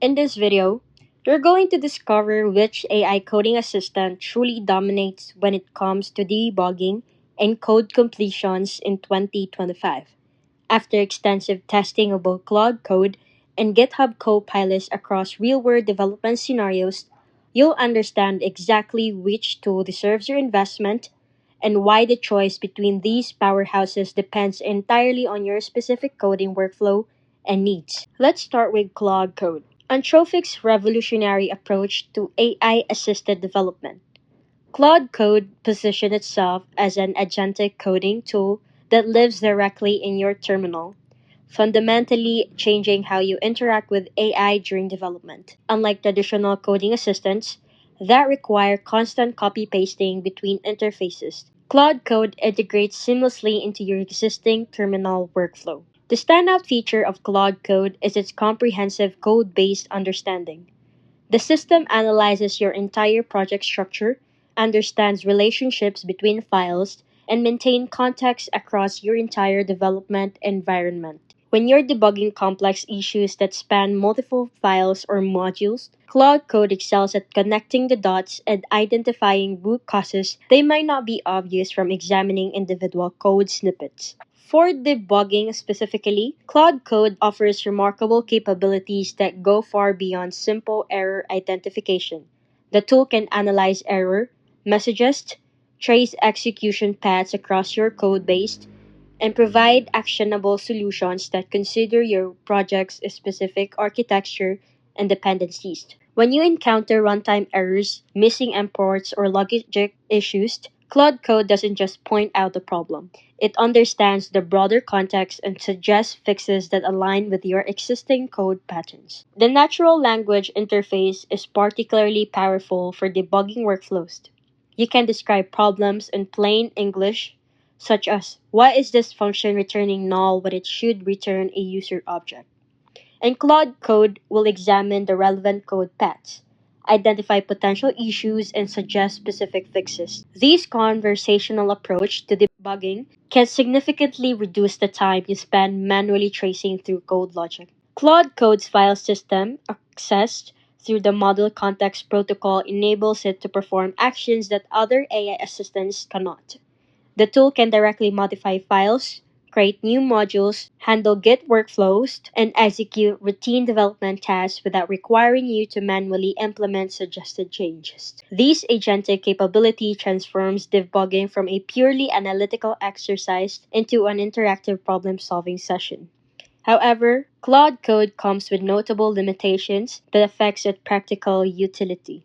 In this video, you're going to discover which AI coding assistant truly dominates when it comes to debugging and code completions in 2025. After extensive testing of both Claude Code and GitHub Copilot across real-world development scenarios, you'll understand exactly which tool deserves your investment and why the choice between these powerhouses depends entirely on your specific coding workflow and needs. Let's start with Claude Code. Anthropic's revolutionary approach to AI assisted development. Claude Code positions itself as an agentic coding tool that lives directly in your terminal, fundamentally changing how you interact with AI during development. Unlike traditional coding assistants that require constant copy pasting between interfaces, Claude Code integrates seamlessly into your existing terminal workflow. The standout feature of Claude Code is its comprehensive code based understanding. The system analyzes your entire project structure, understands relationships between files, and maintains context across your entire development environment. When you're debugging complex issues that span multiple files or modules, Claude Code excels at connecting the dots and identifying root causes they might not be obvious from examining individual code snippets. For debugging specifically, Claude Code offers remarkable capabilities that go far beyond simple error identification. The tool can analyze error messages, trace execution paths across your code base, and provide actionable solutions that consider your project's specific architecture and dependencies. When you encounter runtime errors, missing imports, or logic issues, Claude Code doesn't just point out the problem. It understands the broader context and suggests fixes that align with your existing code patterns. The natural language interface is particularly powerful for debugging workflows. You can describe problems in plain English, such as why is this function returning null when it should return a user object? And Claude Code will examine the relevant code paths, identify potential issues, and suggest specific fixes. This conversational approach to debugging can significantly reduce the time you spend manually tracing through code logic. Claude Code's file system, accessed through the Model Context Protocol, enables it to perform actions that other AI assistants cannot. The tool can directly modify files, create new modules, handle Git workflows, and execute routine development tasks without requiring you to manually implement suggested changes. This agentic capability transforms debugging from a purely analytical exercise into an interactive problem-solving session. However, Claude Code comes with notable limitations that affects its practical utility.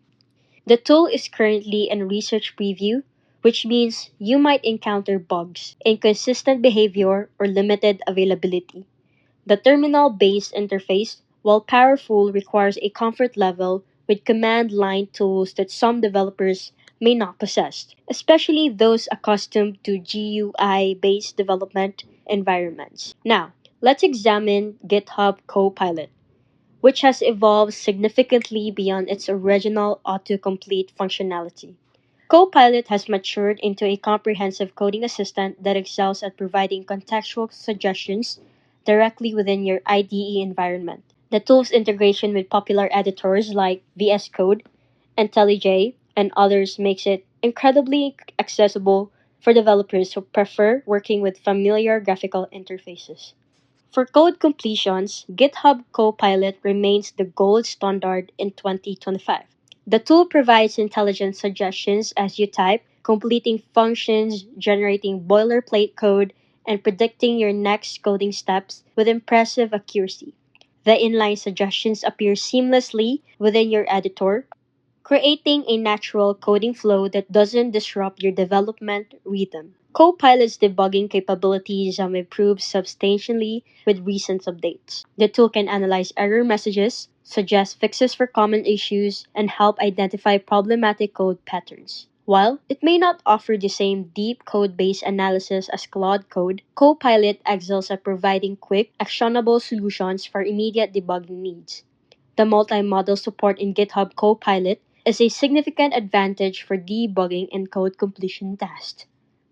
The tool is currently in research preview, which means you might encounter bugs, inconsistent behavior, or limited availability. The terminal based interface, while powerful, requires a comfort level with command line tools that some developers may not possess, especially those accustomed to GUI based development environments. Now, let's examine GitHub Copilot, which has evolved significantly beyond its original autocomplete functionality. Copilot has matured into a comprehensive coding assistant that excels at providing contextual suggestions directly within your IDE environment. The tool's integration with popular editors like VS Code, IntelliJ, and others makes it incredibly accessible for developers who prefer working with familiar graphical interfaces. For code completions, GitHub Copilot remains the gold standard in 2025. The tool provides intelligent suggestions as you type, completing functions, generating boilerplate code, and predicting your next coding steps with impressive accuracy. The inline suggestions appear seamlessly within your editor, creating a natural coding flow that doesn't disrupt your development rhythm. Copilot's debugging capabilities have improved substantially with recent updates. The tool can analyze error messages, suggest fixes for common issues, and help identify problematic code patterns. While it may not offer the same deep code-based analysis as Claude Code, Copilot excels at providing quick, actionable solutions for immediate debugging needs. The multi-model support in GitHub Copilot is a significant advantage for debugging and code completion tasks.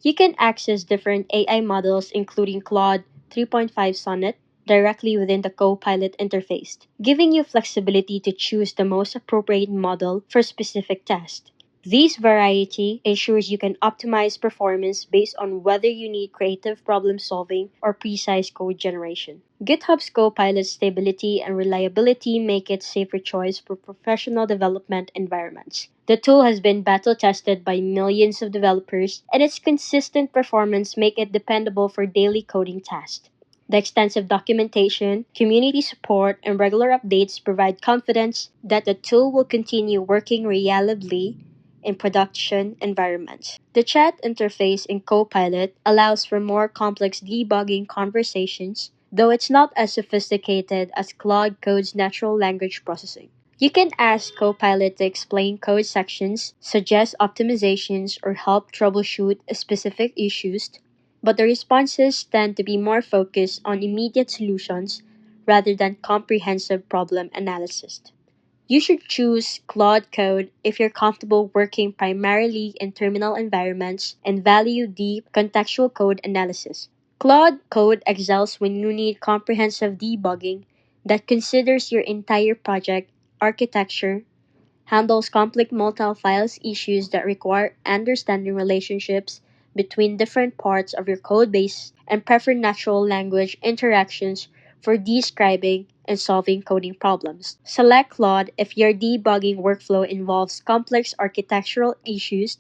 You can access different AI models including Claude 3.5 Sonnet, directly within the Copilot interface, giving you flexibility to choose the most appropriate model for specific tasks. This variety ensures you can optimize performance based on whether you need creative problem solving or precise code generation. GitHub's Copilot stability and reliability make it a safer choice for professional development environments. The tool has been battle tested by millions of developers, and its consistent performance make it dependable for daily coding tasks. The extensive documentation, community support, and regular updates provide confidence that the tool will continue working reliably in production environments. The chat interface in Copilot allows for more complex debugging conversations, though it's not as sophisticated as Claude Code's natural language processing. You can ask Copilot to explain code sections, suggest optimizations, or help troubleshoot specific issues, but the responses tend to be more focused on immediate solutions rather than comprehensive problem analysis. You should choose Claude Code if you're comfortable working primarily in terminal environments and value deep contextual code analysis. Claude Code excels when you need comprehensive debugging that considers your entire project architecture, handles complex multi-files issues that require understanding relationships between different parts of your code base, and prefer natural language interactions for describing and solving coding problems. Select Claude if your debugging workflow involves complex architectural issues,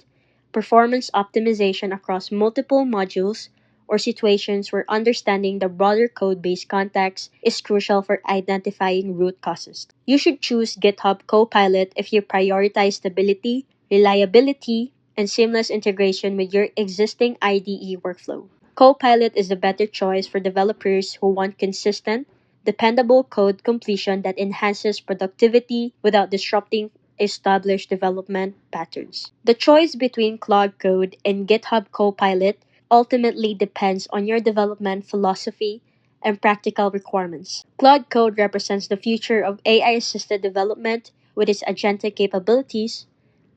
performance optimization across multiple modules, or situations where understanding the broader code base context is crucial for identifying root causes. You should choose GitHub Copilot if you prioritize stability, reliability, and seamless integration with your existing IDE workflow. Copilot is a better choice for developers who want consistent, dependable code completion that enhances productivity without disrupting established development patterns. The choice between Claude Code and GitHub Copilot ultimately depends on your development philosophy and practical requirements. Claude Code represents the future of AI assisted development with its agentic capabilities,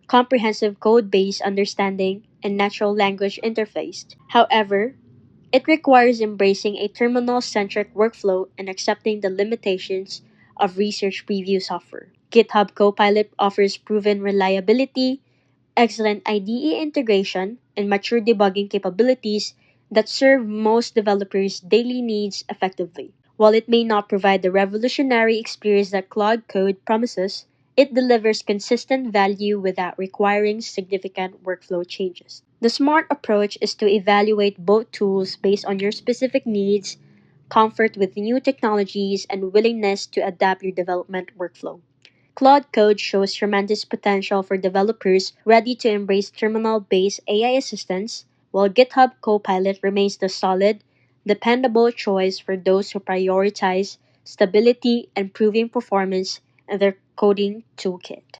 comprehensive code based understanding, and natural language interface. However, it requires embracing a terminal centric workflow and accepting the limitations of research preview software. GitHub Copilot offers proven reliability, excellent IDE integration, and mature debugging capabilities that serve most developers' daily needs effectively. While it may not provide the revolutionary experience that Claude Code promises, it delivers consistent value without requiring significant workflow changes. The smart approach is to evaluate both tools based on your specific needs, comfort with new technologies, and willingness to adapt your development workflow. Claude Code shows tremendous potential for developers ready to embrace terminal based AI assistance, while GitHub Copilot remains the solid, dependable choice for those who prioritize stability and proving performance in their coding toolkit.